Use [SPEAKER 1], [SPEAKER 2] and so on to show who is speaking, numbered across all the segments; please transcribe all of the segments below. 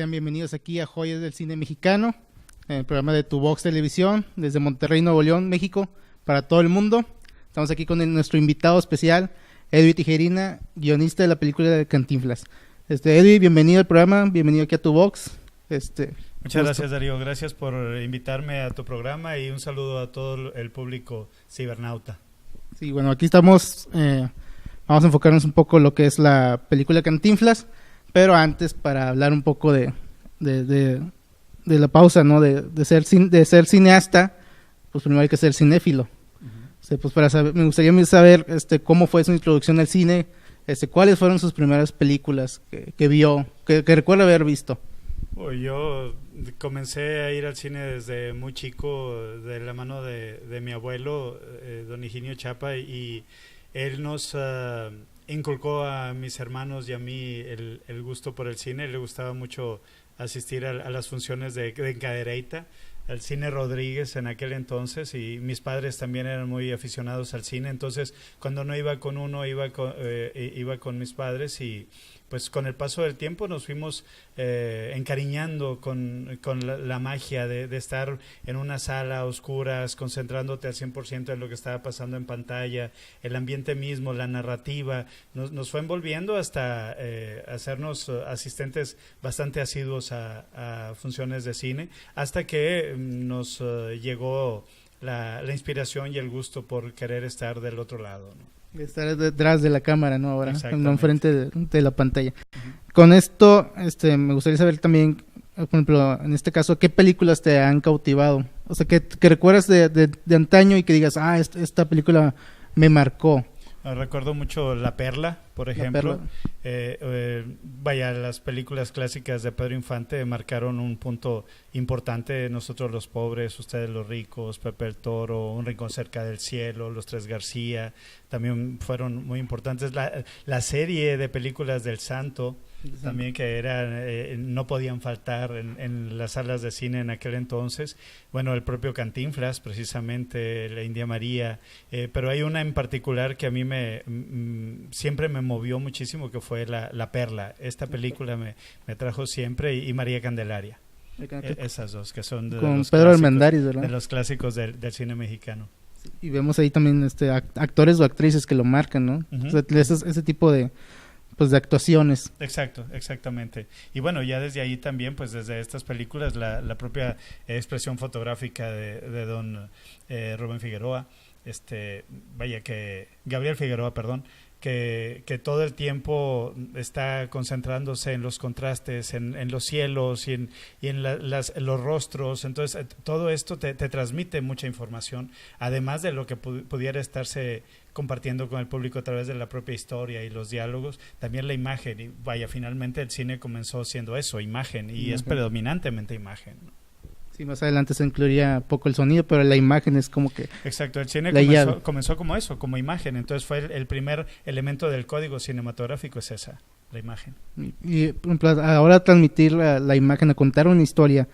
[SPEAKER 1] sean bienvenidos aquí a Joyas del Cine Mexicano, en el programa de Tu Vox Televisión, desde Monterrey, Nuevo León, México, para todo el mundo. Estamos aquí con nuestro invitado especial, Edwin Tijerina, guionista de la película de Cantinflas. Edwin, bienvenido al programa, bienvenido aquí a Tu Vox.
[SPEAKER 2] Muchas gracias, Darío, gracias por invitarme a tu programa y un saludo a todo el público cibernauta.
[SPEAKER 1] Sí, bueno, aquí estamos, vamos a enfocarnos un poco en lo que es la película Cantinflas, pero antes, para hablar un poco de la pausa, ¿no? De ser cineasta, pues primero hay que ser cinéfilo. Pues para saber, me gustaría saber cómo fue su introducción al cine, cuáles fueron sus primeras películas que vio, que recuerda haber visto.
[SPEAKER 2] Yo comencé a ir al cine desde muy chico, de la mano de mi abuelo, don Higinio Chapa, y él nos inculcó a mis hermanos y a mí el gusto por el cine. Le gustaba mucho asistir a las funciones de Cadereyta, al cine Rodríguez en aquel entonces, y mis padres también eran muy aficionados al cine. Entonces cuando no iba con uno, iba con mis padres, y pues con el paso del tiempo nos fuimos encariñando con la magia de estar en una sala a oscuras, concentrándote al 100% en lo que estaba pasando en pantalla, el ambiente mismo, la narrativa, nos fue envolviendo hasta hacernos asistentes bastante asiduos a funciones de cine, hasta que nos llegó la inspiración y el gusto por querer estar del otro lado, ¿no?
[SPEAKER 1] Estar detrás de la cámara, ¿no? Ahora, no enfrente de la pantalla. Con esto, me gustaría saber también, por ejemplo, en este caso, ¿qué películas te han cautivado? O sea, que recuerdas de antaño y que digas, esta película me marcó.
[SPEAKER 2] Recuerdo mucho La Perla, por ejemplo. Vaya, las películas clásicas de Pedro Infante marcaron un punto importante. Nosotros los pobres, ustedes los ricos, Pepe el Toro, Un rincón cerca del cielo, Los Tres García, también fueron muy importantes. La serie de películas del Santo, también, que no podían faltar en las salas de cine en aquel entonces. Bueno, el propio Cantinflas, precisamente, la India María, pero hay una en particular que a mí siempre me movió muchísimo, que fue La Perla. Esta película me trajo siempre, y María Candelaria. Esas dos, que son
[SPEAKER 1] con Pedro Armendáriz, ¿verdad?
[SPEAKER 2] De los clásicos del cine mexicano.
[SPEAKER 1] Y vemos ahí también actores o actrices que lo marcan, ¿no? O sea, ese tipo de actuaciones.
[SPEAKER 2] Exactamente. Y bueno, ya desde ahí también, pues desde estas películas, la propia expresión fotográfica de don Rubén Figueroa, Gabriel Figueroa, perdón, que todo el tiempo está concentrándose en los contrastes, en los cielos y en los rostros. Entonces todo esto te transmite mucha información, además de lo que pudiera estarse compartiendo con el público a través de la propia historia y los diálogos, también la imagen. Y vaya, finalmente el cine comenzó siendo eso, imagen, y es predominantemente imagen, ¿no?
[SPEAKER 1] Sí, más adelante se incluiría poco el ssonido, pero la imagen es como que...
[SPEAKER 2] Exacto, el cine comenzó como eso, como imagen. Entonces fue el primer elemento del código cinematográfico, es esa, la imagen.
[SPEAKER 1] Y por ejemplo, ahora transmitir la imagen, a contar una historia,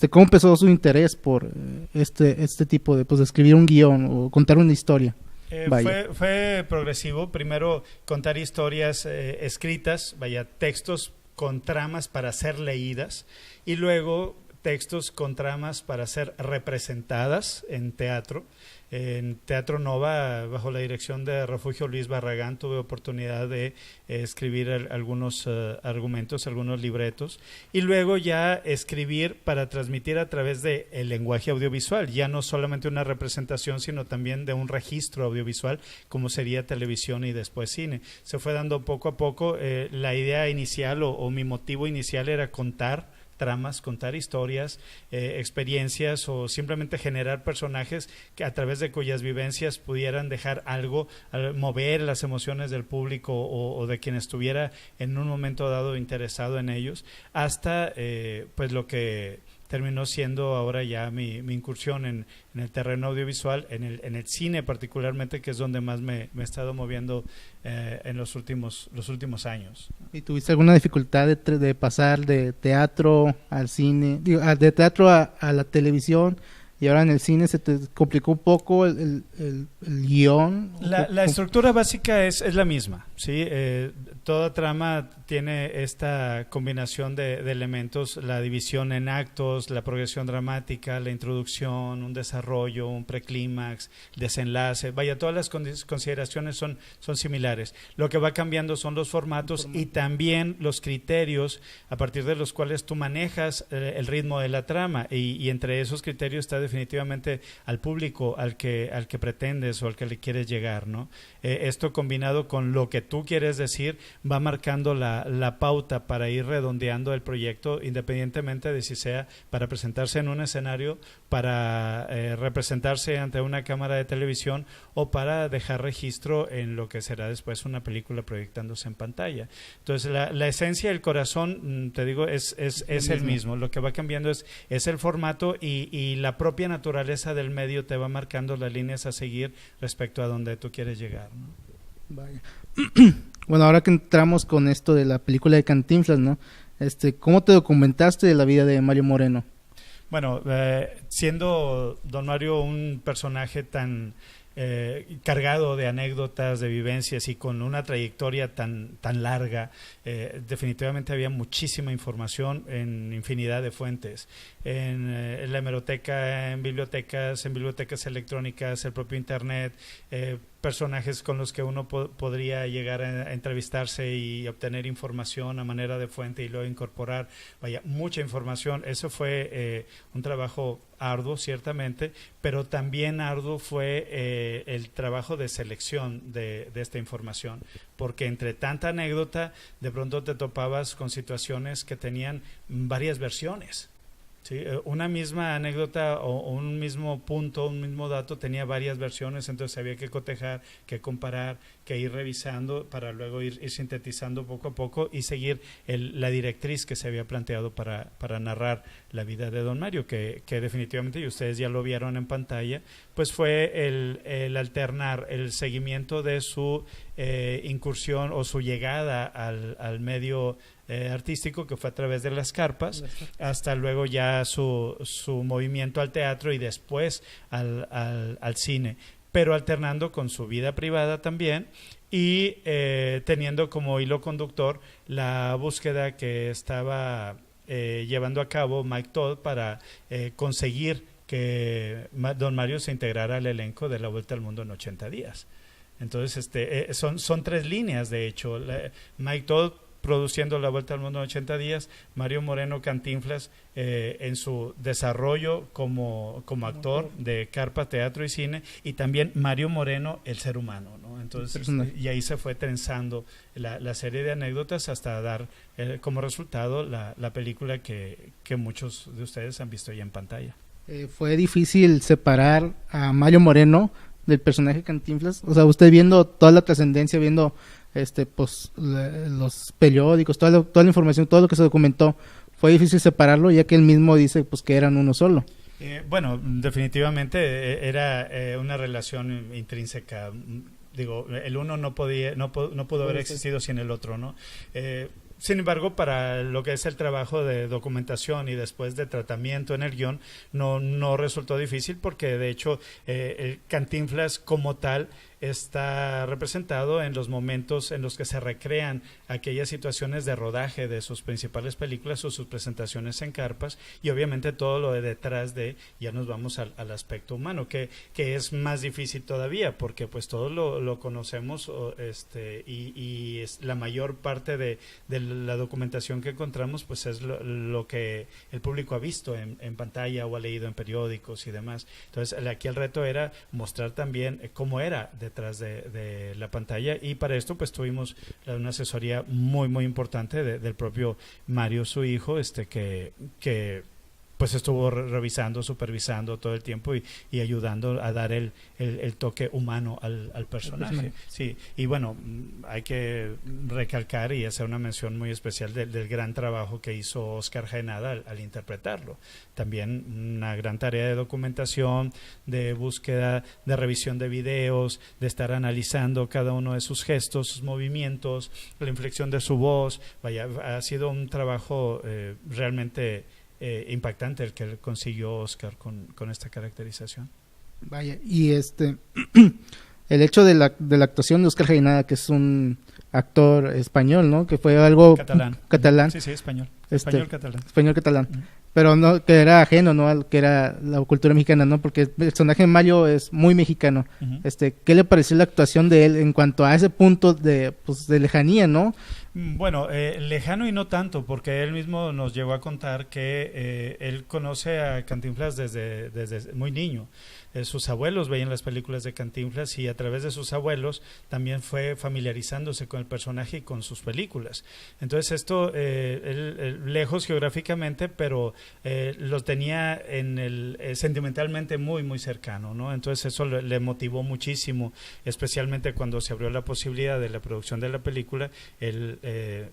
[SPEAKER 1] ¿cómo empezó su interés por este tipo de escribir un guión o contar una historia?
[SPEAKER 2] Fue progresivo. Primero contar historias escritas, textos con tramas para ser leídas, y luego textos con tramas para ser representadas en teatro. En Teatro Nova, bajo la dirección de Refugio Luis Barragán, tuve oportunidad de escribir algunos argumentos, algunos libretos, y luego ya escribir para transmitir a través del lenguaje audiovisual, ya no solamente una representación, sino también de un registro audiovisual, como sería televisión y después cine. Se fue dando poco a poco. La idea inicial o mi motivo inicial era contar tramas, contar historias, experiencias, o simplemente generar personajes que a través de cuyas vivencias pudieran dejar algo, mover las emociones del público o de quien estuviera en un momento dado interesado en ellos, hasta pues lo que terminó siendo ahora ya mi incursión en el terreno audiovisual, en el cine particularmente, que es donde más me he estado moviendo en los últimos años.
[SPEAKER 1] ¿Y tuviste alguna dificultad de pasar de teatro al cine, de teatro a la televisión, y ahora en el cine se te complicó un poco el guión.
[SPEAKER 2] La estructura básica es la misma, ¿sí? Toda trama tiene esta combinación de elementos, la división en actos, la progresión dramática, la introducción, un desarrollo, un preclímax, desenlace, vaya, todas las consideraciones son similares. Lo que va cambiando son los formatos y también los criterios a partir de los cuales tú manejas el ritmo de la trama, y entre esos criterios está definitivamente al público al que pretendes o al que le quieres llegar, ¿no? Esto combinado con lo que tú quieres decir va marcando la pauta para ir redondeando el proyecto, independientemente de si sea para presentarse en un escenario, para representarse ante una cámara de televisión o para dejar registro en lo que será después una película proyectándose en pantalla. Entonces la esencia, el corazón, te digo, es el mismo. Lo que va cambiando es el formato y la propia naturaleza del medio te va marcando las líneas a seguir respecto a donde tú quieres llegar, ¿no?
[SPEAKER 1] Vaya. Bueno, ahora que entramos con esto de la película de Cantinflas, ¿no? ¿Cómo te documentaste de la vida de Mario Moreno?
[SPEAKER 2] Bueno, siendo don Mario un personaje tan cargado de anécdotas, de vivencias y con una trayectoria tan larga, definitivamente había muchísima información en infinidad de fuentes, en la hemeroteca, en bibliotecas electrónicas, el propio internet, personajes con los que uno podría llegar a entrevistarse y obtener información a manera de fuente y luego incorporar, vaya, mucha información. Eso fue un trabajo arduo, ciertamente, pero también arduo fue el trabajo de selección de esta información, porque entre tanta anécdota, de pronto te topabas con situaciones que tenían varias versiones. Sí, una misma anécdota o un mismo punto, un mismo dato tenía varias versiones, entonces había que cotejar, que comparar, que ir revisando para luego ir sintetizando poco a poco y seguir la directriz que se había planteado para narrar la vida de don Mario, que definitivamente, y ustedes ya lo vieron en pantalla, pues fue el alternar el seguimiento de su incursión o su llegada al medio artístico, que fue a través de las carpas, hasta luego ya su movimiento al teatro y después al cine, pero alternando con su vida privada también y teniendo como hilo conductor la búsqueda que estaba llevando a cabo Mike Todd para conseguir que don Mario se integrara al elenco de La Vuelta al Mundo en 80 días. Entonces son 3 líneas, de hecho. Mike Todd produciendo La Vuelta al Mundo en 80 días, Mario Moreno Cantinflas en su desarrollo como actor de carpa, teatro y cine, y también Mario Moreno, el ser humano, ¿no? Entonces, y ahí se fue trenzando la serie de anécdotas hasta dar como resultado la película que muchos de ustedes han visto ya en pantalla.
[SPEAKER 1] Fue difícil separar a Mario Moreno del personaje Cantinflas, o sea, usted viendo toda la trascendencia, viendo pues los periódicos, toda la información, todo lo que se documentó, fue difícil separarlo, ya que él mismo dice pues que eran uno solo.
[SPEAKER 2] Bueno, definitivamente era una relación intrínseca. Digo, el uno no pudo haber existido sin el otro, ¿no? Sin embargo, para lo que es el trabajo de documentación y después de tratamiento en el guión, no resultó difícil, porque de hecho el Cantinflas como tal está representado en los momentos en los que se recrean aquellas situaciones de rodaje de sus principales películas o sus presentaciones en carpas, y obviamente todo lo de detrás de, ya nos vamos al aspecto humano, que es más difícil todavía, porque pues todos lo conocemos, y es la mayor parte de la documentación que encontramos, pues es lo que el público ha visto en pantalla o ha leído en periódicos y demás. Entonces aquí el reto era mostrar también cómo era detrás de la pantalla, y para esto pues tuvimos una asesoría muy importante del propio Mario, su hijo, que pues estuvo revisando, supervisando todo el tiempo y ayudando a dar el toque humano al personaje. Sí, y bueno, hay que recalcar y hacer una mención muy especial del gran trabajo que hizo Oscar Jaenada al interpretarlo. También una gran tarea de documentación, de búsqueda, de revisión de videos, de estar analizando cada uno de sus gestos, sus movimientos, la inflexión de su voz. Vaya, ha sido un trabajo realmente impactante el que él consiguió Oscar con esta caracterización.
[SPEAKER 1] Vaya, y el hecho de la actuación de Oscar Jaenada, que es un actor español, ¿no? Que fue algo catalán.
[SPEAKER 2] Sí, español. Español-catalán.
[SPEAKER 1] Español-catalán.
[SPEAKER 2] Uh-huh.
[SPEAKER 1] Pero no, que era ajeno, ¿no? Al que era la cultura mexicana, ¿no? Porque el personaje de Mario es muy mexicano.
[SPEAKER 2] Uh-huh.
[SPEAKER 1] ¿Qué le pareció la actuación de él en cuanto a ese punto de lejanía, ¿no?
[SPEAKER 2] Bueno, lejano y no tanto, porque él mismo nos llegó a contar que él conoce a Cantinflas desde muy niño. Sus abuelos veían las películas de Cantinflas y a través de sus abuelos también fue familiarizándose con el personaje y con sus películas. Entonces esto, él, lejos geográficamente, pero lo tenía sentimentalmente muy, muy cercano, ¿no? Entonces eso le motivó muchísimo, especialmente cuando se abrió la posibilidad de la producción de la película. Él,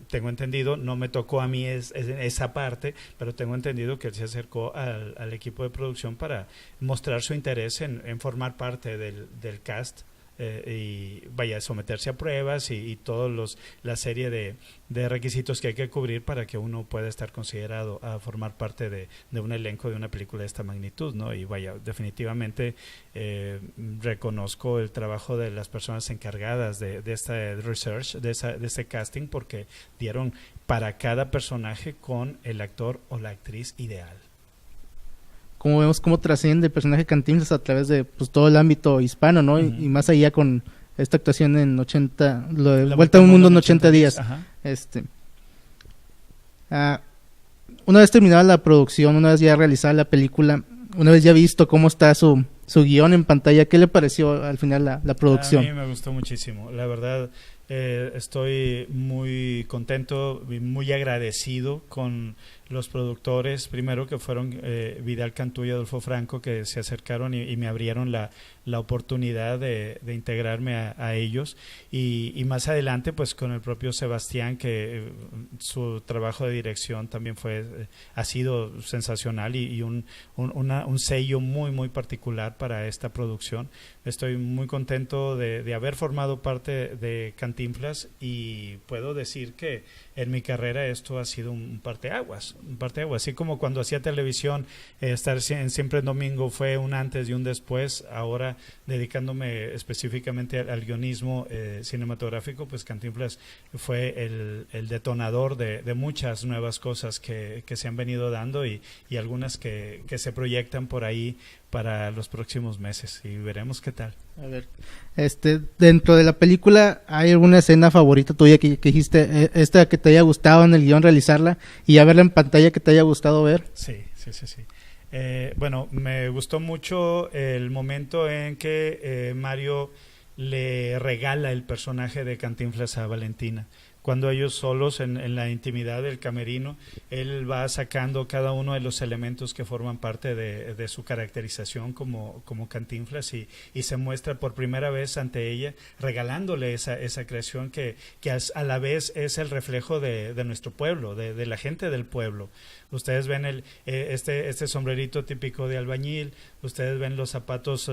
[SPEAKER 2] tengo entendido, no me tocó a mí esa parte, pero tengo entendido que él se acercó al equipo de producción para mostrar su interés en formar parte del cast y vaya a someterse a pruebas y toda la serie de requisitos que hay que cubrir para que uno pueda estar considerado a formar parte de un elenco de una película de esta magnitud, ¿no? Y vaya, definitivamente reconozco el trabajo de las personas encargadas de esta research, de este casting, porque dieron para cada personaje con el actor o la actriz ideal.
[SPEAKER 1] Como vemos cómo trasciende el personaje de Cantinflas a través de todo el ámbito hispano, ¿no? Uh-huh. Y más allá con esta actuación en 80, Vuelta a un mundo en 80 días. Una vez terminada la producción, una vez ya realizada la película, una vez ya visto cómo está su guión en pantalla, ¿qué le pareció al final la producción?
[SPEAKER 2] A mí me gustó muchísimo, la verdad. Estoy muy contento y muy agradecido con los productores, primero que fueron Vidal Cantú y Adolfo Franco, que se acercaron y me abrieron la oportunidad de integrarme a ellos, y más adelante pues con el propio Sebastián, que su trabajo de dirección también ha sido sensacional y un sello muy muy particular para esta producción. Estoy muy contento de haber formado parte de Cantinflas, y puedo decir que en mi carrera esto ha sido un parteaguas, así como cuando hacía televisión, estar siempre en domingo fue un antes y un después. Ahora dedicándome específicamente al guionismo cinematográfico, pues Cantinflas fue el detonador de muchas nuevas cosas que se han venido dando y algunas que se proyectan por ahí para los próximos meses, y veremos qué tal.
[SPEAKER 1] A ver, dentro de la película, ¿hay alguna escena favorita tuya que dijiste, esta que te haya gustado en el guión realizarla y ya verla en pantalla que te haya gustado ver?
[SPEAKER 2] Sí. Bueno, me gustó mucho el momento en que Mario le regala el personaje de Cantinflas a Valentina. Cuando ellos solos en la intimidad del camerino, él va sacando cada uno de los elementos que forman parte de su caracterización como Cantinflas, y se muestra por primera vez ante ella, regalándole esa creación que a la vez es el reflejo de nuestro pueblo, de la gente del pueblo. Ustedes ven este sombrerito típico de albañil, ustedes ven los zapatos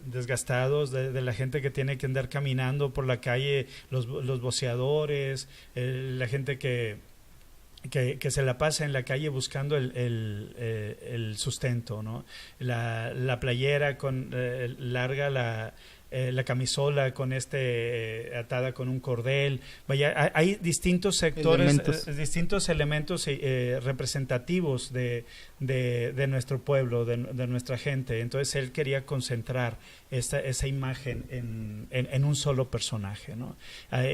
[SPEAKER 2] desgastados de la gente que tiene que andar caminando por la calle, los voceadores, la gente que se la pasa en la calle buscando el sustento, ¿no? La playera con larga, la camisola con atada con un cordel. Vaya, hay distintos sectores, distintos elementos representativos de nuestro pueblo, de nuestra gente. Entonces él quería concentrar esa imagen en un solo personaje, ¿no?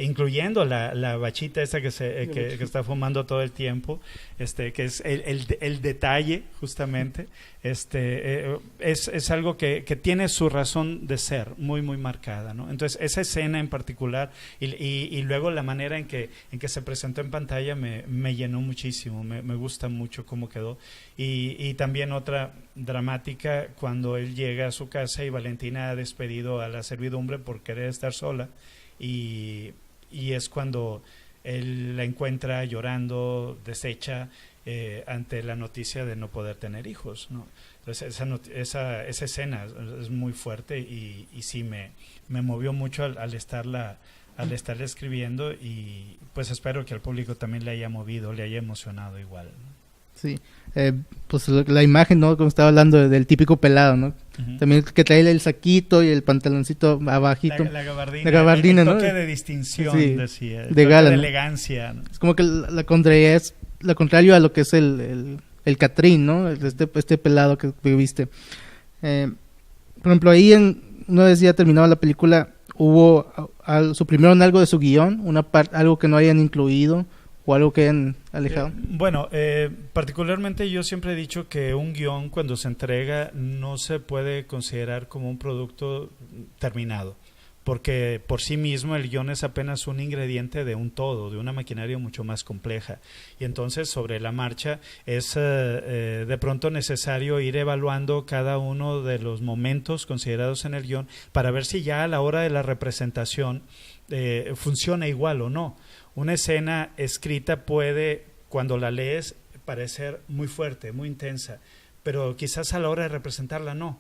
[SPEAKER 2] Incluyendo la bachita esta que está fumando todo el tiempo, que es el detalle justamente. Es algo que tiene su razón de ser muy muy marcada, ¿no? Entonces esa escena en particular y luego la manera en que se presentó en pantalla me llenó muchísimo, me gusta mucho cómo quedó, y también otra dramática cuando él llega a su casa y Valentina ha despedido a la servidumbre por querer estar sola, y es cuando él la encuentra llorando, deshecha, ante la noticia de no poder tener hijos, ¿no? Entonces esa escena es muy fuerte y sí me movió mucho al estarla escribiendo, y pues espero que al público también le haya movido, le haya emocionado igual, ¿no?
[SPEAKER 1] Sí, pues la imagen, ¿no? Como estaba hablando del típico pelado, ¿no? También que trae el saquito y el pantaloncito abajito.
[SPEAKER 2] La gabardina.
[SPEAKER 1] La gabardina,
[SPEAKER 2] el
[SPEAKER 1] ¿no?
[SPEAKER 2] toque de distinción,
[SPEAKER 1] sí,
[SPEAKER 2] decía.
[SPEAKER 1] De gala,
[SPEAKER 2] de
[SPEAKER 1] ¿no?
[SPEAKER 2] elegancia, ¿no?
[SPEAKER 1] Es como que la contraria es la contrario a lo que es el Catrín, ¿no? Este pelado que viste. Por ejemplo, ahí una vez ya terminada la película, suprimieron algo de su guión, algo que no hayan incluido o algo que hayan alejado.
[SPEAKER 2] Particularmente yo siempre he dicho que un guión cuando se entrega no se puede considerar como un producto terminado, porque por sí mismo el guión es apenas un ingrediente de un todo, de una maquinaria mucho más compleja, y entonces sobre la marcha es de pronto necesario ir evaluando cada uno de los momentos considerados en el guión para ver si ya a la hora de la representación funciona igual o no. Una escena escrita puede, cuando la lees, parecer muy fuerte, muy intensa, pero quizás a la hora de representarla no.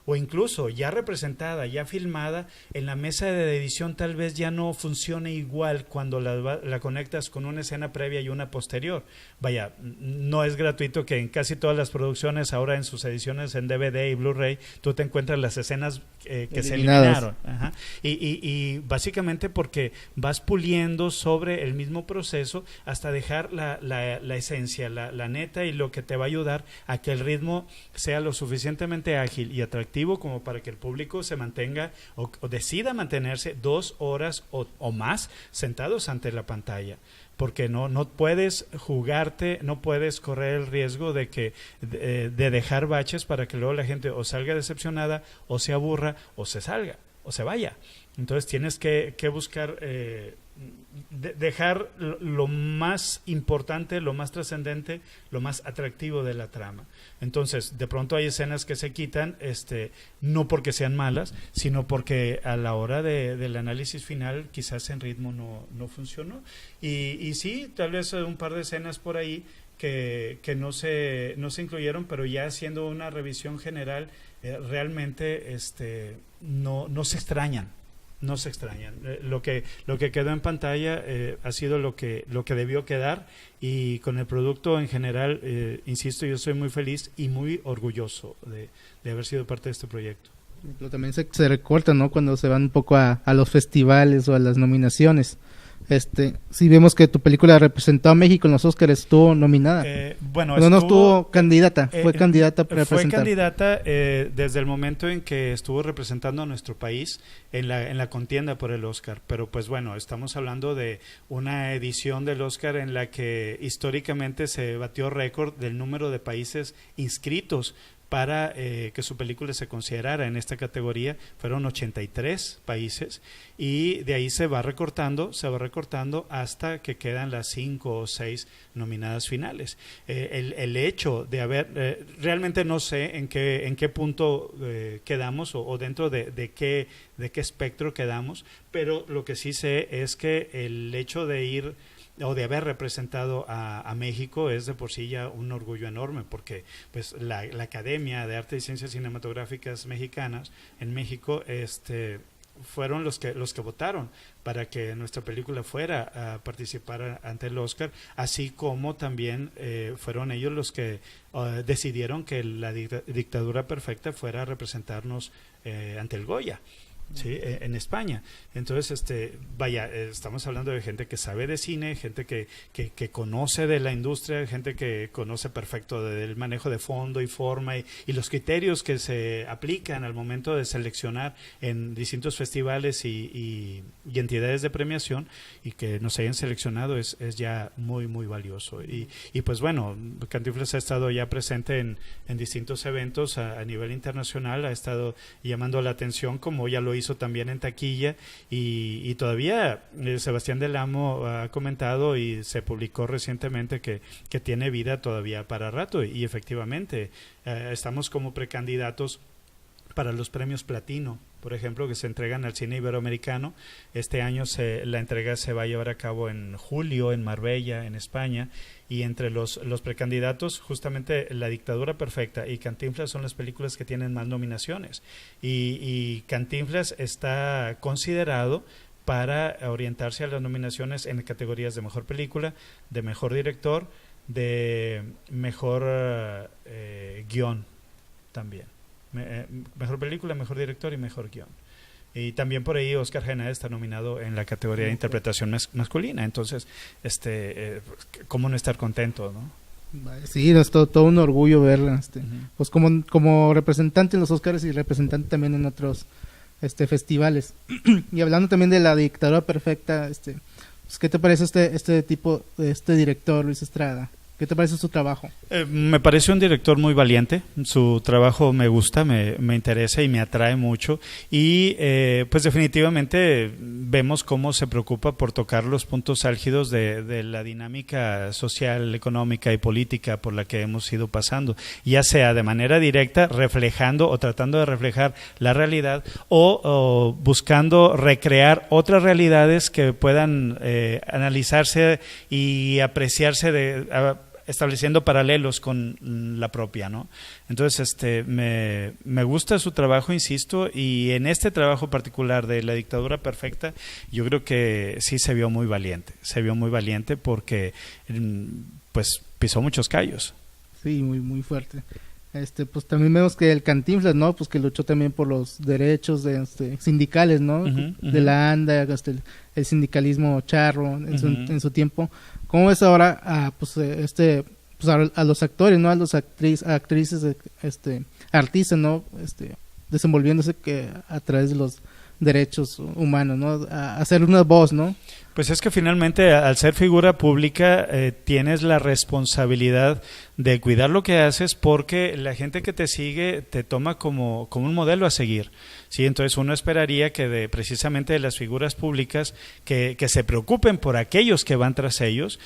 [SPEAKER 2] O incluso ya representada, ya filmada, en la mesa de edición tal vez ya no funcione igual cuando la conectas con una escena previa y una posterior. Vaya, no es gratuito que en casi todas las producciones, ahora en sus ediciones en DVD y Blu-ray, tú te encuentras las escenas que se eliminaron. Ajá. Y básicamente porque vas puliendo sobre el mismo proceso hasta dejar la esencia, la neta, y lo que te va a ayudar a que el ritmo sea lo suficientemente ágil y atractivo como para que el público se mantenga o decida mantenerse 2 horas o más sentados ante la pantalla, porque no puedes jugarte, no puedes correr el riesgo de dejar baches para que luego la gente o salga decepcionada o se aburra o se salga o se vaya. Entonces tienes que buscar dejar lo más importante, lo más trascendente, lo más atractivo de la trama. Entonces, de pronto hay escenas que se quitan, no porque sean malas, sino porque a la hora del análisis final quizás en ritmo no funcionó. Y sí, tal vez un par de escenas por ahí que no se incluyeron, pero ya haciendo una revisión general, realmente no se extrañan. No se extrañan. Lo que quedó en pantalla ha sido lo que debió quedar, y con el producto en general, insisto, yo soy muy feliz y muy orgulloso de haber sido parte de este proyecto.
[SPEAKER 1] Pero también se recorta, ¿no? Cuando se van un poco a los festivales o a las nominaciones. Si vemos que tu película representó a México en los Oscars, estuvo nominada. No estuvo candidata, fue candidata para representar.
[SPEAKER 2] Fue candidata desde el momento en que estuvo representando a nuestro país en la contienda por el Oscar. Pero pues bueno, estamos hablando de una edición del Oscar en la que históricamente se batió récord del número de países inscritos para que su película se considerara en esta categoría. Fueron 83 países, y de ahí se va recortando hasta que quedan las 5 o 6 nominadas finales. El hecho de haber, realmente no sé en qué punto quedamos o dentro de qué espectro quedamos, pero lo que sí sé es que el hecho de ir o de haber representado a México es de por sí ya un orgullo enorme, porque pues la Academia de Arte y Ciencias Cinematográficas Mexicanas en México fueron los que votaron para que nuestra película fuera a participar ante el Oscar, así como también fueron ellos los que decidieron que la dictadura perfecta fuera a representarnos ante el Goya. Sí, en España. Entonces, estamos hablando de gente que sabe de cine, gente que conoce de la industria, gente que conoce perfecto del manejo de fondo y forma y los criterios que se aplican al momento de seleccionar en distintos festivales y entidades de premiación, y que nos hayan seleccionado es ya muy, muy valioso. Y pues bueno, Cantinflas ha estado ya presente en distintos eventos a nivel internacional, ha estado llamando la atención, como ya lo hizo también en taquilla, y todavía Sebastián Del Amo ha comentado, y se publicó recientemente que tiene vida todavía para rato, y efectivamente estamos como precandidatos para los premios Platino, por ejemplo, que se entregan al cine iberoamericano. Este año la entrega se va a llevar a cabo en julio en Marbella, en España, y entre los precandidatos, justamente La Dictadura Perfecta y Cantinflas son las películas que tienen más nominaciones, y Cantinflas está considerado para orientarse a las nominaciones en categorías de mejor película, de mejor director, de mejor guión también. Mejor película, mejor director y mejor guión. Y también por ahí Oscar Jaenada está nominado en la categoría de interpretación masculina. Entonces, ¿cómo no estar contento, no?
[SPEAKER 1] Sí, es todo un orgullo ver, pues como representante en los Oscars y representante también en otros festivales. Y hablando también de La dictadura perfecta, pues, ¿qué te parece este tipo, director, Luis Estrada? ¿Qué te parece su trabajo?
[SPEAKER 2] Me parece un director muy valiente. Su trabajo me gusta, me interesa y me atrae mucho. Y pues definitivamente vemos cómo se preocupa por tocar los puntos álgidos de la dinámica social, económica y política por la que hemos ido pasando. Ya sea de manera directa, reflejando o tratando de reflejar la realidad o buscando recrear otras realidades que puedan analizarse y apreciarse estableciendo paralelos con la propia, ¿no? Entonces, me gusta su trabajo, insisto, y en este trabajo particular de La dictadura perfecta, yo creo que sí se vio muy valiente porque, pues, pisó muchos callos.
[SPEAKER 1] Sí, muy, muy fuerte. Pues también vemos que el Cantinflas, ¿no? Pues que luchó también por los derechos sindicales, ¿no? De la ANDA, el sindicalismo charro en su tiempo. ¿Cómo ves ahora a los actores, ¿no? A los actrices, artistas, ¿no? Desenvolviéndose a través de los derechos humanos, ¿no? A hacer una voz, ¿no?
[SPEAKER 2] Pues es que finalmente al ser figura pública tienes la responsabilidad de cuidar lo que haces porque la gente que te sigue te toma como un modelo a seguir. Sí, entonces uno esperaría que precisamente de las figuras públicas que se preocupen por aquellos que van tras ellos,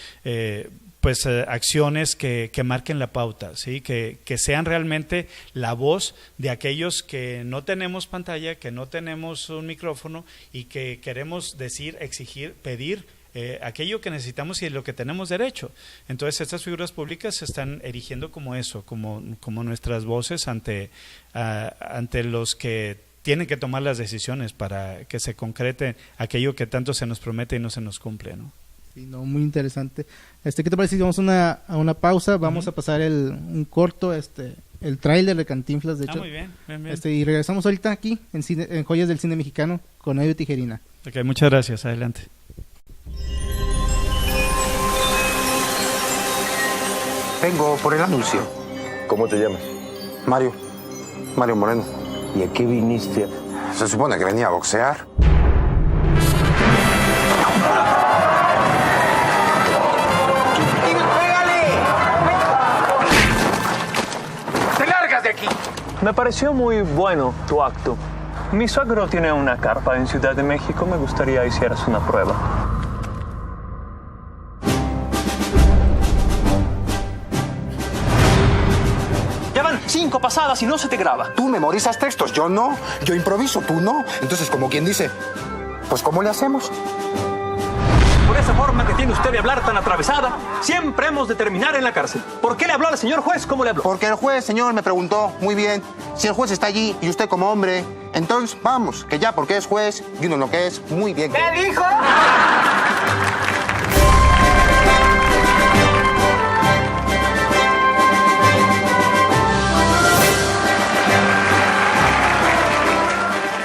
[SPEAKER 2] acciones que marquen la pauta, ¿sí? Que sean realmente la voz de aquellos que no tenemos pantalla, que no tenemos un micrófono y que queremos decir, exigir, pedir aquello que necesitamos y lo que tenemos derecho. Entonces estas figuras públicas se están erigiendo como eso, como nuestras voces ante los que tienen que tomar las decisiones para que se concrete aquello que tanto se nos promete y no se nos cumple, ¿no?
[SPEAKER 1] Sí, no, muy interesante. ¿Qué te parece si vamos a una pausa? Vamos a pasar un corto, el tráiler de Cantinflas, de hecho.
[SPEAKER 2] Muy bien.
[SPEAKER 1] Y regresamos ahorita aquí en Joyas del Cine Mexicano con Edio Tijerina.
[SPEAKER 2] Ok, muchas gracias. Adelante.
[SPEAKER 3] Vengo por el anuncio.
[SPEAKER 4] ¿Cómo te llamas?
[SPEAKER 3] Mario Moreno.
[SPEAKER 4] ¿Y a qué viniste?
[SPEAKER 3] Se supone que venía a boxear.
[SPEAKER 5] Me pareció muy bueno tu acto. Mi suegro tiene una carpa en Ciudad de México. Me gustaría hicieras una prueba. Ya van 5 pasadas y no se te graba.
[SPEAKER 3] Tú memorizas textos, yo no. Yo improviso, tú no. Entonces, como quien dice, pues ¿cómo le hacemos?
[SPEAKER 5] Por esa forma que tiene usted de hablar tan atravesada, siempre hemos de terminar en la cárcel. ¿Por qué le habló al señor juez? ¿Cómo le habló?
[SPEAKER 3] Porque el juez, señor, me preguntó. Muy bien. Si el juez está allí y usted como hombre, entonces vamos, que ya porque es juez y uno lo que es, muy bien.
[SPEAKER 5] ¿Qué dijo?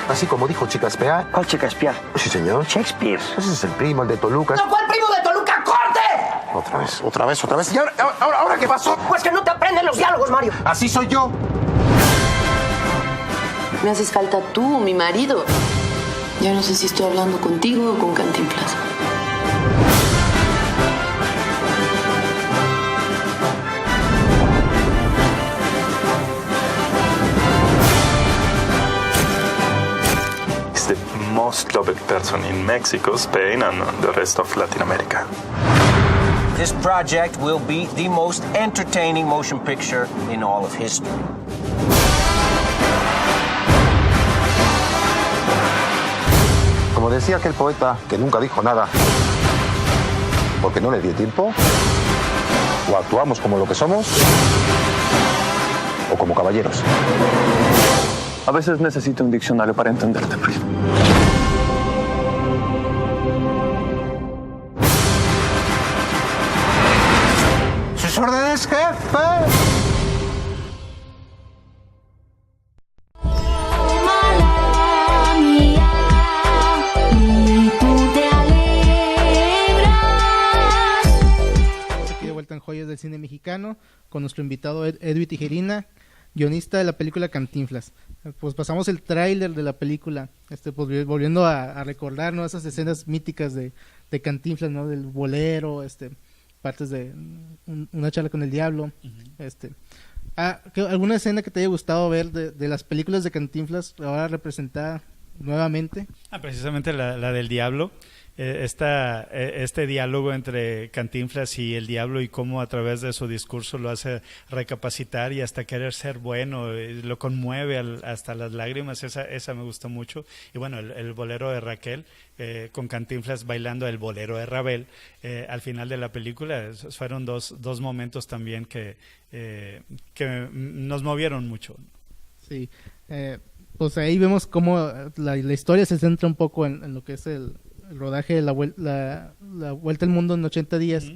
[SPEAKER 3] Así como dijo Shakespeare.
[SPEAKER 6] ¿Cuál Shakespeare?
[SPEAKER 3] Sí, señor.
[SPEAKER 6] Shakespeare.
[SPEAKER 3] Ese es el primo, el de Toluca.
[SPEAKER 6] ¡No, cuál primo de Toluca! ¡Corte!
[SPEAKER 3] Otra vez. ¿Y ahora qué pasó?
[SPEAKER 6] Pues que no te aprenden los diálogos, Mario.
[SPEAKER 3] Así soy yo.
[SPEAKER 7] Me haces falta tú, mi marido. Ya no sé si estoy hablando contigo o con Cantinflas.
[SPEAKER 8] He's the most loved person in Mexico, Spain, and the rest of Latin America.
[SPEAKER 9] This project will be the most entertaining motion picture in all of history.
[SPEAKER 3] Como decía aquel poeta que nunca dijo nada, porque no le dio tiempo, o actuamos como lo que somos, o como caballeros.
[SPEAKER 5] A veces necesito un diccionario para entenderte, Mario.
[SPEAKER 1] joyas del cine mexicano, con nuestro invitado Edwin Tijerina, guionista de la película Cantinflas. Pues pasamos el tráiler de la película, pues volviendo a recordar, ¿no?, esas escenas míticas de Cantinflas, ¿no?, del bolero, partes de una charla con el diablo. ¿Alguna escena que te haya gustado ver de las películas de Cantinflas ahora representada nuevamente?
[SPEAKER 2] Precisamente la del diablo. Este diálogo entre Cantinflas y el diablo, y cómo a través de su discurso lo hace recapacitar y hasta querer ser bueno, lo conmueve hasta las lágrimas. Esa me gustó mucho. Y bueno, el bolero de Raquel, con Cantinflas bailando el bolero de Ravel al final de la película. Esos fueron dos momentos también que nos movieron mucho.
[SPEAKER 1] Sí, pues ahí vemos cómo la historia se centra un poco en lo que es el rodaje de la Vuelta al Mundo en 80 días.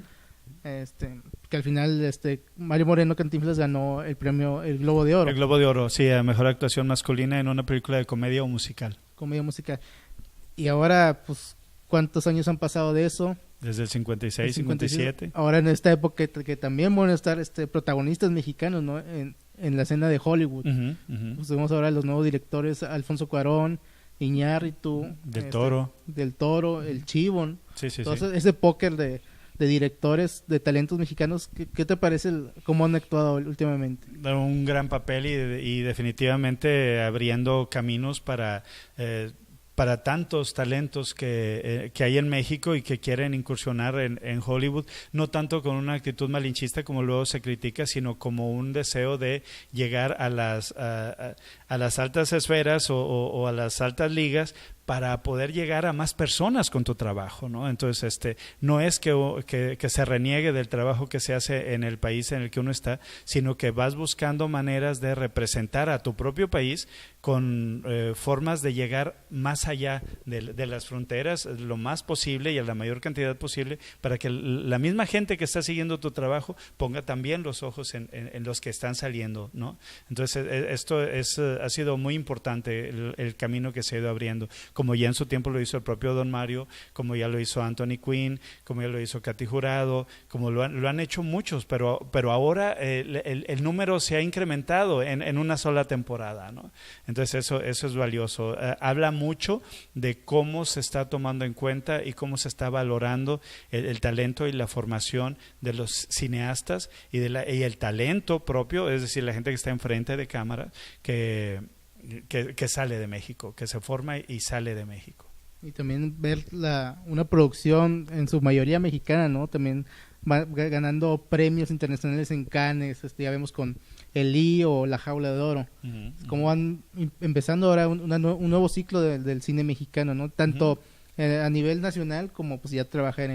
[SPEAKER 1] Que al final Mario Moreno Cantinflas ganó el premio, el Globo de Oro.
[SPEAKER 2] El Globo de Oro, sí, a mejor actuación masculina en una película de comedia o musical.
[SPEAKER 1] Comedia musical. Y ahora, pues, ¿cuántos años han pasado de eso?
[SPEAKER 2] Desde el 56, 57.
[SPEAKER 1] Ahora en esta época que también van a estar protagonistas mexicanos, ¿no?, en la escena de Hollywood. Pues vemos ahora los nuevos directores, Alfonso Cuarón, Iñárritu,
[SPEAKER 2] del
[SPEAKER 1] Toro, el Chibón.
[SPEAKER 2] Sí.
[SPEAKER 1] Entonces, ese póker de directores, de talentos mexicanos, ¿qué te parece cómo han actuado últimamente?
[SPEAKER 2] Un gran papel y definitivamente abriendo caminos para tantos talentos que hay en México y que quieren incursionar en Hollywood, no tanto con una actitud malinchista como luego se critica, sino como un deseo de llegar a las altas esferas o a las altas ligas, para poder llegar a más personas con tu trabajo, ¿no? Entonces, no es que se reniegue del trabajo que se hace en el país en el que uno está, sino que vas buscando maneras de representar a tu propio país con formas de llegar más allá de las fronteras, lo más posible y a la mayor cantidad posible, para que la misma gente que está siguiendo tu trabajo ponga también los ojos en los que están saliendo, ¿no? Entonces, esto ha sido muy importante, el camino que se ha ido abriendo, como ya en su tiempo lo hizo el propio Don Mario, como ya lo hizo Anthony Quinn, como ya lo hizo Katy Jurado, como lo han hecho muchos, pero ahora el número se ha incrementado en una sola temporada, ¿no? Entonces eso es valioso. Habla mucho de cómo se está tomando en cuenta y cómo se está valorando el talento y la formación de los cineastas y el talento propio, es decir, la gente que está enfrente de cámara, que sale de México, que se forma y sale de México.
[SPEAKER 1] Y también ver una producción en su mayoría mexicana, ¿no? También va ganando premios internacionales en Cannes, ya vemos con El Lío o La Jaula de Oro. Como van empezando ahora un nuevo ciclo del cine mexicano, ¿no? Tanto a nivel nacional como pues ya trabajar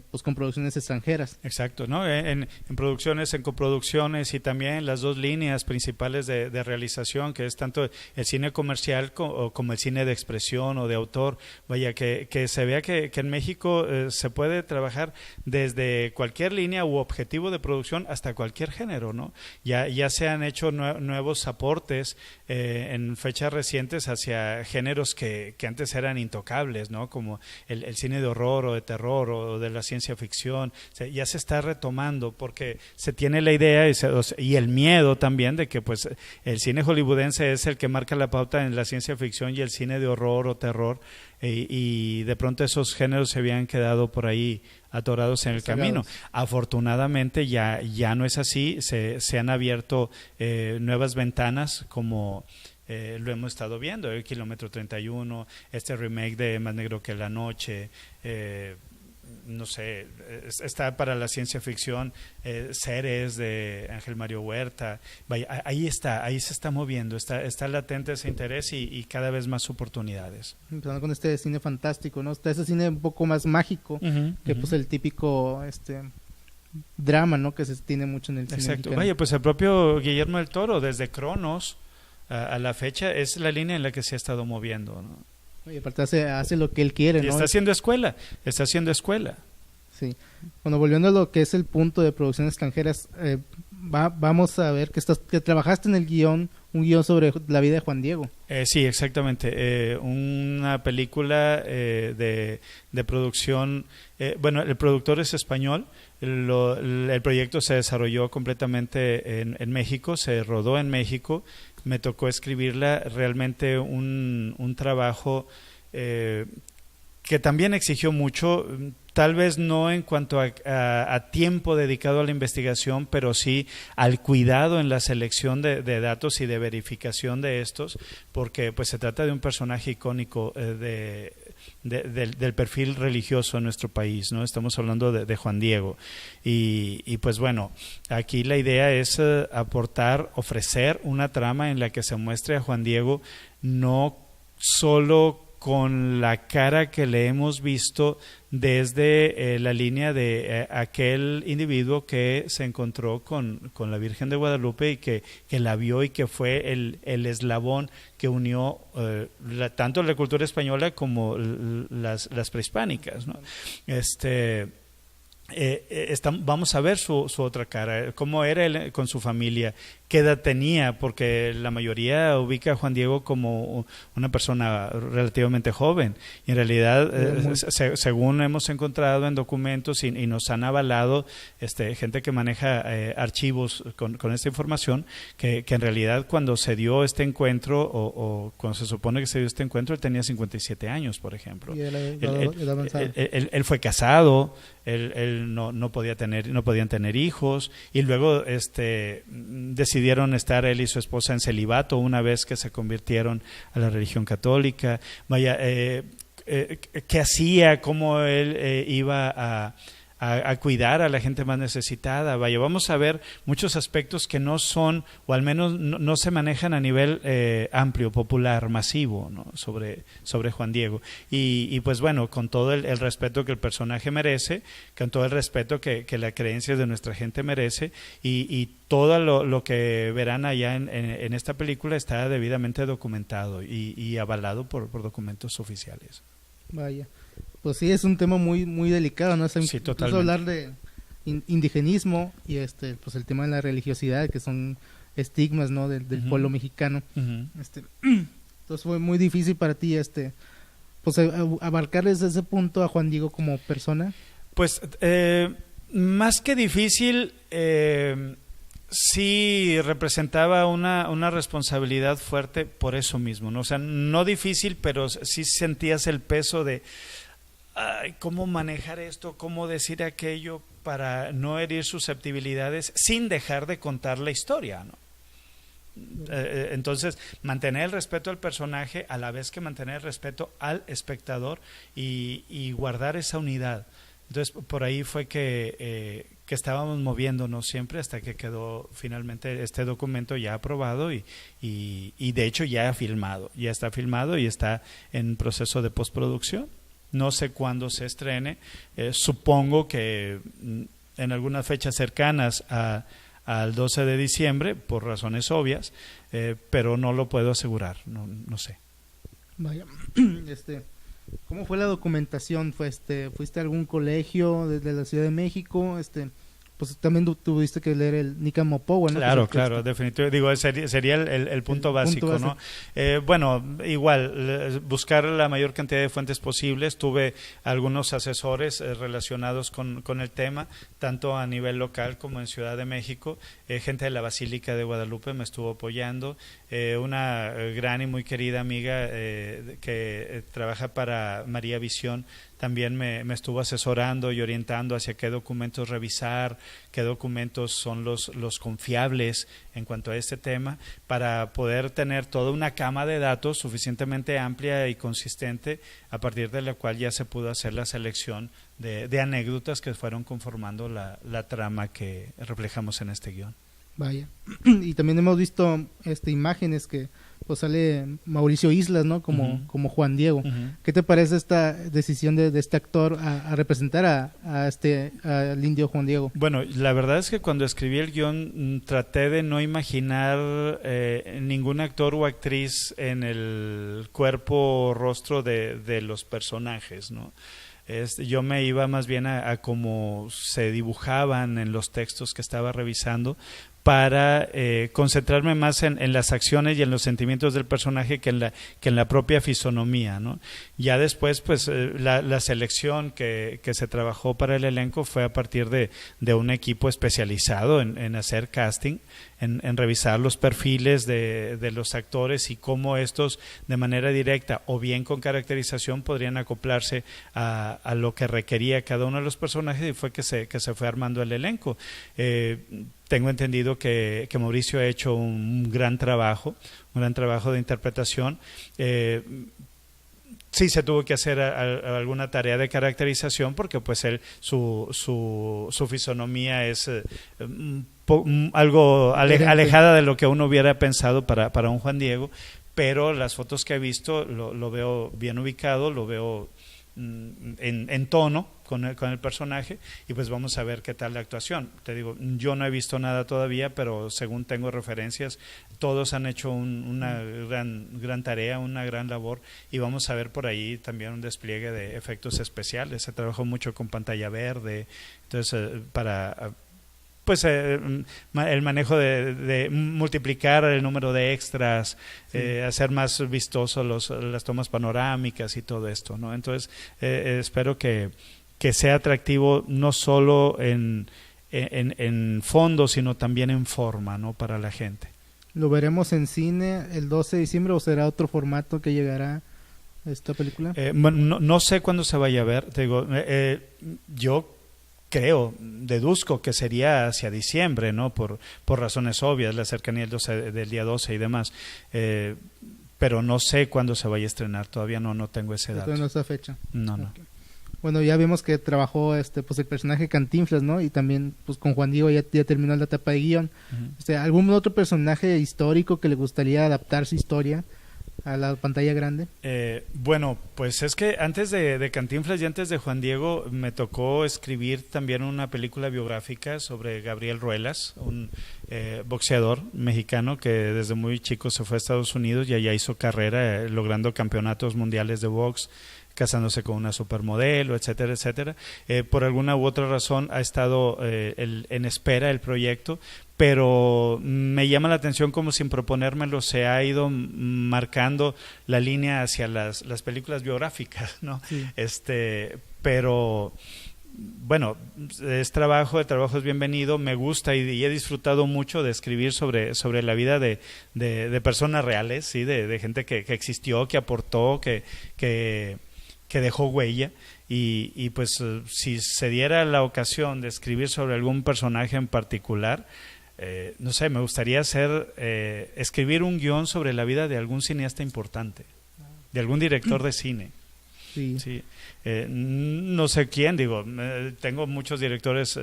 [SPEAKER 1] pues con producciones extranjeras.
[SPEAKER 2] Exacto, ¿no? En producciones, en coproducciones, y también las dos líneas principales de realización, que es tanto el cine comercial como el cine de expresión o de autor. Vaya, que se vea que en México se puede trabajar desde cualquier línea u objetivo de producción hasta cualquier género, ¿no? Ya se han hecho nuevos aportes en fechas recientes hacia géneros que antes eran intocables, ¿no? Como el cine de horror o de terror o de la ciencia ficción. Ya se está retomando porque se tiene la idea y el miedo también de que pues el cine hollywoodense es el que marca la pauta en la ciencia ficción y el cine de horror o terror, y de pronto esos géneros se habían quedado por ahí atorados en el camino. Afortunadamente ya no es así, se han abierto nuevas ventanas, como lo hemos estado viendo, el Kilómetro 31, este remake de Más Negro que la Noche, no sé, está para la ciencia ficción, Seres de Ángel Mario Huerta. Vaya, ahí se está moviendo, está latente ese interés y cada vez más oportunidades.
[SPEAKER 1] Empezando con este cine fantástico, ¿no? Está ese cine un poco más mágico que pues el típico drama, ¿no? Que se tiene mucho en el cine mexicano.
[SPEAKER 2] Vaya, pues el propio Guillermo del Toro, desde Cronos a la fecha, es la línea en la que se ha estado moviendo, ¿no?
[SPEAKER 1] Y aparte hace lo que él quiere, ¿no?
[SPEAKER 2] Y está haciendo escuela.
[SPEAKER 1] Sí. Bueno, volviendo a lo que es el punto de producciones extranjeras, vamos a ver que trabajaste en el guión un guión sobre la vida de Juan Diego.
[SPEAKER 2] Sí, exactamente. Una película de producción. Bueno, el productor es español. El proyecto se desarrolló completamente en México, se rodó en México. Me tocó escribirla, realmente un trabajo que también exigió mucho, tal vez no en cuanto a tiempo dedicado a la investigación, pero sí al cuidado en la selección de datos y de verificación de estos, porque pues se trata de un personaje icónico del perfil religioso en nuestro país, ¿no? Estamos hablando de Juan Diego y pues bueno, aquí la idea es ofrecer una trama en la que se muestre a Juan Diego no solo con la cara que le hemos visto desde la línea de aquel individuo que se encontró con la Virgen de Guadalupe y que la vio y que fue el eslabón que unió tanto la cultura española como las prehispánicas, ¿no? Vamos a ver su otra cara, cómo era él con su familia, qué edad tenía, porque la mayoría ubica a Juan Diego como una persona relativamente joven y en realidad según hemos encontrado en documentos y nos han avalado gente que maneja archivos con esta información, que en realidad cuando se dio este encuentro o cuando se supone que se dio este encuentro él tenía 57 años, por ejemplo. Y él fue casado, él no podían tener hijos y luego decidieron estar él y su esposa en celibato una vez que se convirtieron a la religión católica. Vaya, ¿qué hacía? ¿Cómo él iba a cuidar a la gente más necesitada? Vaya, vamos a ver muchos aspectos que no son, o al menos no se manejan a nivel amplio, popular, masivo, ¿no? sobre Juan Diego. Y pues bueno, con todo el respeto que el personaje merece, con todo el respeto que la creencia de nuestra gente merece, y todo lo que verán allá en esta película está debidamente documentado y avalado por documentos oficiales.
[SPEAKER 1] Vaya. Pues sí, es un tema muy muy delicado, ¿no?
[SPEAKER 2] Sí, totalmente.
[SPEAKER 1] Hablar de indigenismo y pues el tema de la religiosidad, que son estigmas, ¿no? del pueblo mexicano.
[SPEAKER 2] Uh-huh.
[SPEAKER 1] Entonces fue muy difícil para ti pues abarcar desde ese punto a Juan Diego como persona.
[SPEAKER 2] Pues más que difícil, sí representaba una responsabilidad fuerte por eso mismo, ¿no? O sea, no difícil, pero sí sentías el peso de cómo manejar esto, cómo decir aquello para no herir susceptibilidades sin dejar de contar la historia, ¿no? Entonces, mantener el respeto al personaje a la vez que mantener el respeto al espectador y guardar esa unidad. Entonces, por ahí fue que estábamos moviéndonos siempre hasta que quedó finalmente este documento ya aprobado y de hecho ya está filmado y está en proceso de postproducción. No sé cuándo se estrene, supongo que en algunas fechas cercanas al 12 de diciembre, por razones obvias, pero no lo puedo asegurar, no sé.
[SPEAKER 1] Vaya, ¿cómo fue la documentación? ¿Fuiste a algún colegio de la Ciudad de México? Pues también tuviste que leer el Nicamopogua, ¿no?
[SPEAKER 2] Claro, definitivamente. Digo, sería el punto básico, ¿no? Bueno, igual, buscar la mayor cantidad de fuentes posibles. Tuve algunos asesores relacionados con el tema, tanto a nivel local como en Ciudad de México. Gente de la Basílica de Guadalupe me estuvo apoyando. Una gran y muy querida amiga que trabaja para María Visión también me estuvo asesorando y orientando hacia qué documentos revisar, qué documentos son los confiables en cuanto a este tema, para poder tener toda una cama de datos suficientemente amplia y consistente, a partir de la cual ya se pudo hacer la selección de anécdotas que fueron conformando la trama que reflejamos en este guión.
[SPEAKER 1] Vaya, y también hemos visto imágenes que pues sale Mauricio Islas, ¿no? Como Juan Diego. Uh-huh. ¿Qué te parece esta decisión de este actor a representar al indio Juan Diego?
[SPEAKER 2] Bueno, la verdad es que cuando escribí el guión traté de no imaginar ningún actor o actriz en el cuerpo o rostro de los personajes, ¿no? Yo me iba más bien a cómo se dibujaban en los textos que estaba revisando, para concentrarme más en las acciones y en los sentimientos del personaje que en la propia fisonomía, ¿no? Ya después, pues, la selección que se trabajó para el elenco fue a partir de un equipo especializado en hacer casting, en revisar los perfiles de los actores y cómo estos, de manera directa o bien con caracterización, podrían acoplarse a lo que requería cada uno de los personajes, y fue que se fue armando el elenco. Tengo entendido que Mauricio ha hecho un gran trabajo de interpretación. Sí se tuvo que hacer alguna tarea de caracterización porque pues su fisonomía es algo alejada de lo que uno hubiera pensado para un Juan Diego, pero las fotos que he visto lo veo bien ubicado, lo veo en tono con el personaje, y pues vamos a ver qué tal la actuación. Te digo, yo no he visto nada todavía, pero según tengo referencias, todos han hecho una gran tarea, una gran labor, y vamos a ver por ahí también un despliegue de efectos especiales. Se trabajó mucho con pantalla verde, entonces para pues el manejo de multiplicar el número de extras, hacer más vistosos las tomas panorámicas y todo esto, ¿no? Entonces espero que sea atractivo no solo en fondo, sino también en forma, ¿no? Para la gente.
[SPEAKER 1] ¿Lo veremos en cine el 12 de diciembre o será otro formato que llegará esta película?
[SPEAKER 2] Bueno, no sé cuándo se vaya a ver. Te digo, yo deduzco que sería hacia diciembre, ¿no? Por razones obvias, la cercanía del día 12 y demás. Pero no sé cuándo se vaya a estrenar. Todavía no tengo ese dato.
[SPEAKER 1] Todavía no esa fecha.
[SPEAKER 2] No.
[SPEAKER 1] Okay. Bueno, ya vimos que trabajó pues el personaje Cantinflas, ¿no? Y también pues con Juan Diego ya terminó la etapa de guión.
[SPEAKER 2] Uh-huh.
[SPEAKER 1] ¿Algún otro personaje histórico que le gustaría adaptar su historia a la pantalla grande?
[SPEAKER 2] Bueno, pues es que antes de Cantinflas y antes de Juan Diego me tocó escribir también una película biográfica sobre Gabriel Ruelas, un boxeador mexicano que desde muy chico se fue a Estados Unidos y allá hizo carrera, logrando campeonatos mundiales de box, casándose con una supermodelo, etcétera, etcétera. Por alguna u otra razón ha estado en espera el proyecto, pero me llama la atención como sin proponérmelo se ha ido marcando la línea hacia las películas biográficas, ¿no?
[SPEAKER 1] Sí.
[SPEAKER 2] Pero bueno, el trabajo es bienvenido, me gusta y he disfrutado mucho de escribir sobre la vida de personas reales, ¿sí? De gente que existió, que aportó, que dejó huella, y pues si se diera la ocasión de escribir sobre algún personaje en particular, no sé, me gustaría escribir un guión sobre la vida de algún cineasta importante, de algún director de cine.
[SPEAKER 1] Sí.
[SPEAKER 2] Sí. No sé quién, tengo muchos directores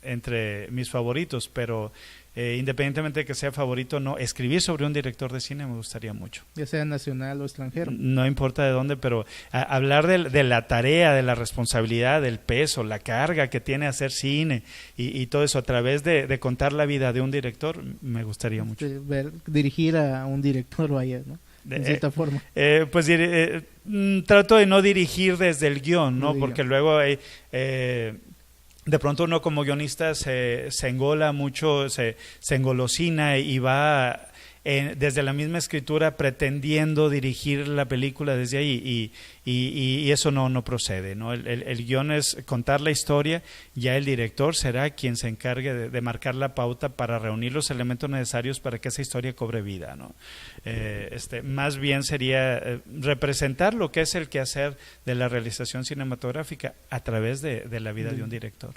[SPEAKER 2] entre mis favoritos, pero independientemente de que sea favorito, no, escribir sobre un director de cine me gustaría mucho.
[SPEAKER 1] Ya sea nacional o extranjero.
[SPEAKER 2] No importa de dónde, pero hablar de la tarea, de la responsabilidad, del peso, la carga que tiene hacer cine y todo eso a través de contar la vida de un director, me gustaría mucho.
[SPEAKER 1] Dirigir a un director, vaya, ¿no? En cierta forma.
[SPEAKER 2] Pues trato de no dirigir desde el guión, ¿no? Porque luego de pronto uno como guionista se engola mucho, se engolosina y va desde la misma escritura pretendiendo dirigir la película desde ahí y eso no procede, ¿no? El guión es contar la historia, ya el director será quien se encargue de marcar la pauta para reunir los elementos necesarios para que esa historia cobre vida, ¿no? Más bien sería representar lo que es el quehacer de la realización cinematográfica a través de la vida de un director.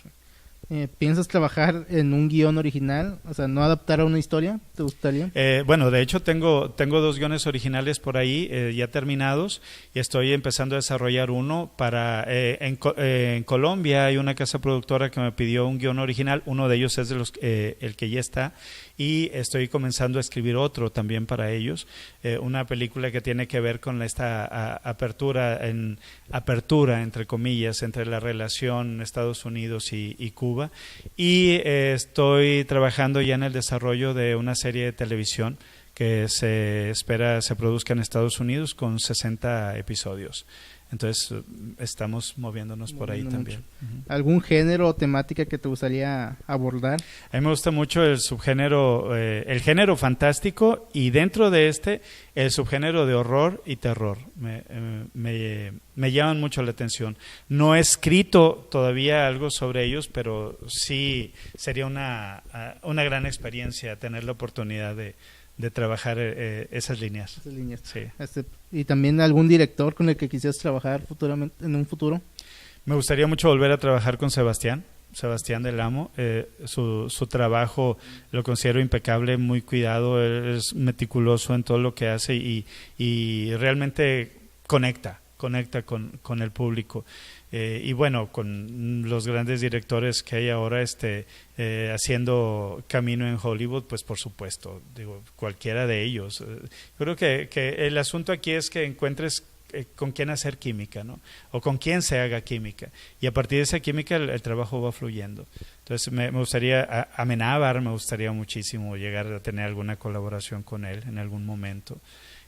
[SPEAKER 1] ¿Piensas trabajar en un guión original? O sea, ¿no adaptar a una historia? ¿Te gustaría?
[SPEAKER 2] Bueno, de hecho tengo 2 guiones originales por ahí ya terminados y estoy empezando a desarrollar uno para en Colombia hay una casa productora que me pidió un guión original, uno de ellos es el que ya está, y estoy comenzando a escribir otro también para ellos, una película que tiene que ver con esta apertura entre comillas entre la relación Estados Unidos y Cuba, y estoy trabajando ya en el desarrollo de una serie de televisión que se espera se produzca en Estados Unidos con 60 episodios. Entonces estamos moviéndonos por ahí también.
[SPEAKER 1] ¿Algún género o temática que te gustaría abordar?
[SPEAKER 2] A mí me gusta mucho el subgénero, el género fantástico, y dentro de el subgénero de horror y terror. Me llaman mucho la atención. No he escrito todavía algo sobre ellos, pero sí sería una gran experiencia tener la oportunidad de trabajar esas líneas. Sí.
[SPEAKER 1] ¿Y también algún director con el que quisieras trabajar futuramente, en un futuro?
[SPEAKER 2] Me gustaría mucho volver a trabajar con Sebastián del Amo. Su trabajo lo considero impecable, muy cuidado, es meticuloso en todo lo que hace y realmente conecta con el público. Y bueno, con los grandes directores que hay ahora haciendo camino en Hollywood, pues por supuesto, digo, cualquiera de ellos. Creo que el asunto aquí es que encuentres con quién hacer química, ¿no? O con quién se haga química. Y a partir de esa química el trabajo va fluyendo. Entonces me gustaría, Amenábar, me gustaría muchísimo llegar a tener alguna colaboración con él en algún momento.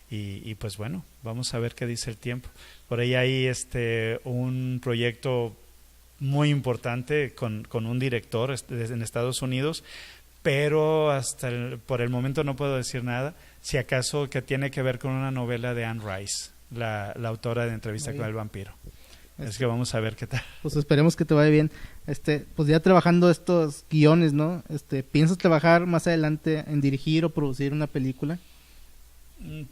[SPEAKER 2] Y pues bueno, vamos a ver qué dice el tiempo. Por ahí hay un proyecto muy importante con un director en Estados Unidos, pero por el momento no puedo decir nada, si acaso que tiene que ver con una novela de Anne Rice, la autora de Entrevista con el vampiro. Es que vamos a ver qué tal.
[SPEAKER 1] Pues esperemos que te vaya bien. Pues ya trabajando estos guiones, ¿no? ¿Piensas trabajar más adelante en dirigir o producir una película?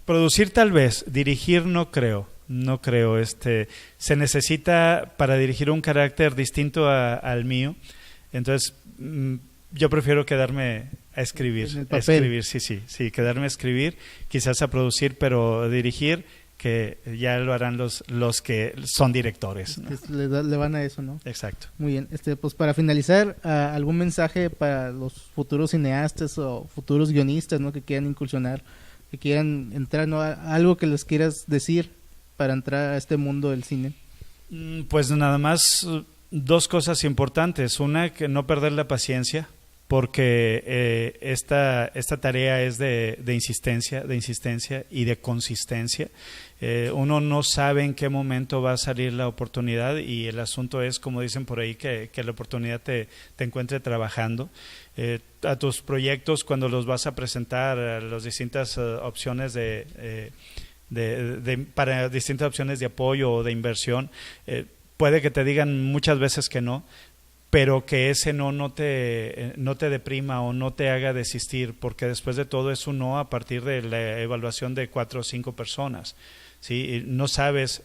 [SPEAKER 2] Producir tal vez, dirigir no creo. Se necesita para dirigir un carácter distinto al mío, entonces yo prefiero quedarme a escribir, sí, quedarme a escribir, quizás a producir, pero dirigir, que ya lo harán los que son directores, ¿no?
[SPEAKER 1] Le van a eso, ¿no?
[SPEAKER 2] Exacto.
[SPEAKER 1] Muy bien, pues para finalizar, algún mensaje para los futuros cineastas o futuros guionistas, ¿no? Que quieran incursionar, que quieran entrar, ¿no? Algo que les quieras decir para entrar a este mundo del cine.
[SPEAKER 2] Pues nada más dos cosas importantes. Una, que no perder la paciencia, porque esta tarea es de insistencia y de consistencia. Uno no sabe en qué momento va a salir la oportunidad, y el asunto es, como dicen por ahí, que la oportunidad te encuentre trabajando. A tus proyectos, cuando los vas a presentar, a las distintas opciones para distintas opciones de apoyo o de inversión, puede que te digan muchas veces que no, pero que ese no te deprima o no te haga desistir, porque después de todo es un no a partir de la evaluación de 4 o 5 personas. ¿Sí? No sabes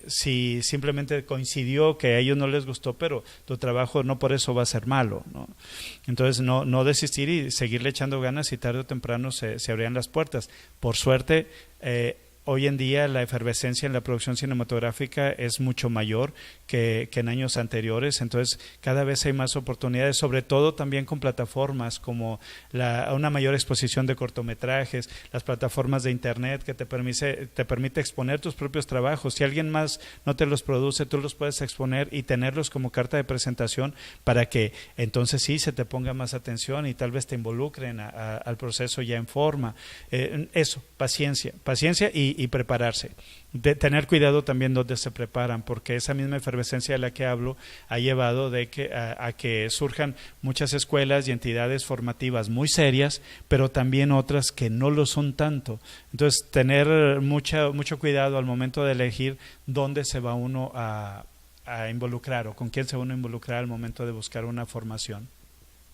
[SPEAKER 2] si simplemente coincidió que a ellos no les gustó, pero tu trabajo no por eso va a ser malo, ¿no? Entonces no desistir y seguirle echando ganas, y tarde o temprano se abrirán las puertas. Por suerte, hoy en día la efervescencia en la producción cinematográfica es mucho mayor que en años anteriores, entonces cada vez hay más oportunidades, sobre todo también con plataformas como una mayor exposición de cortometrajes, las plataformas de internet que te permite exponer tus propios trabajos. Si alguien más no te los produce, tú los puedes exponer y tenerlos como carta de presentación, para que entonces sí se te ponga más atención y tal vez te involucren al proceso ya en forma. Eso, paciencia y prepararse. Tener cuidado también donde se preparan, porque esa misma efervescencia de la que hablo ha llevado a que surjan muchas escuelas y entidades formativas muy serias, pero también otras que no lo son tanto. Entonces, tener mucho cuidado al momento de elegir dónde se va uno a involucrar, o con quién se va uno a involucrar al momento de buscar una formación.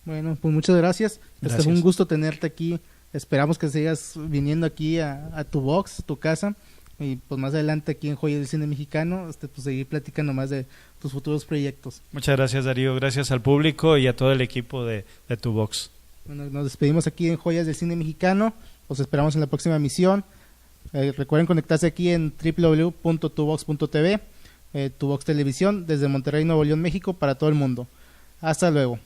[SPEAKER 1] Bueno, pues muchas gracias. Es un gusto tenerte aquí. Esperamos que sigas viniendo aquí a tu box, tu casa, y pues más adelante aquí en Joyas del Cine Mexicano, pues seguir platicando más de tus futuros proyectos.
[SPEAKER 2] Muchas gracias, Darío. Gracias al público y a todo el equipo de tu box.
[SPEAKER 1] Bueno, nos despedimos aquí en Joyas del Cine Mexicano. Los esperamos en la próxima emisión. Recuerden conectarse aquí en www.tubox.tv, Tu Box Televisión, desde Monterrey, Nuevo León, México, para todo el mundo. Hasta luego.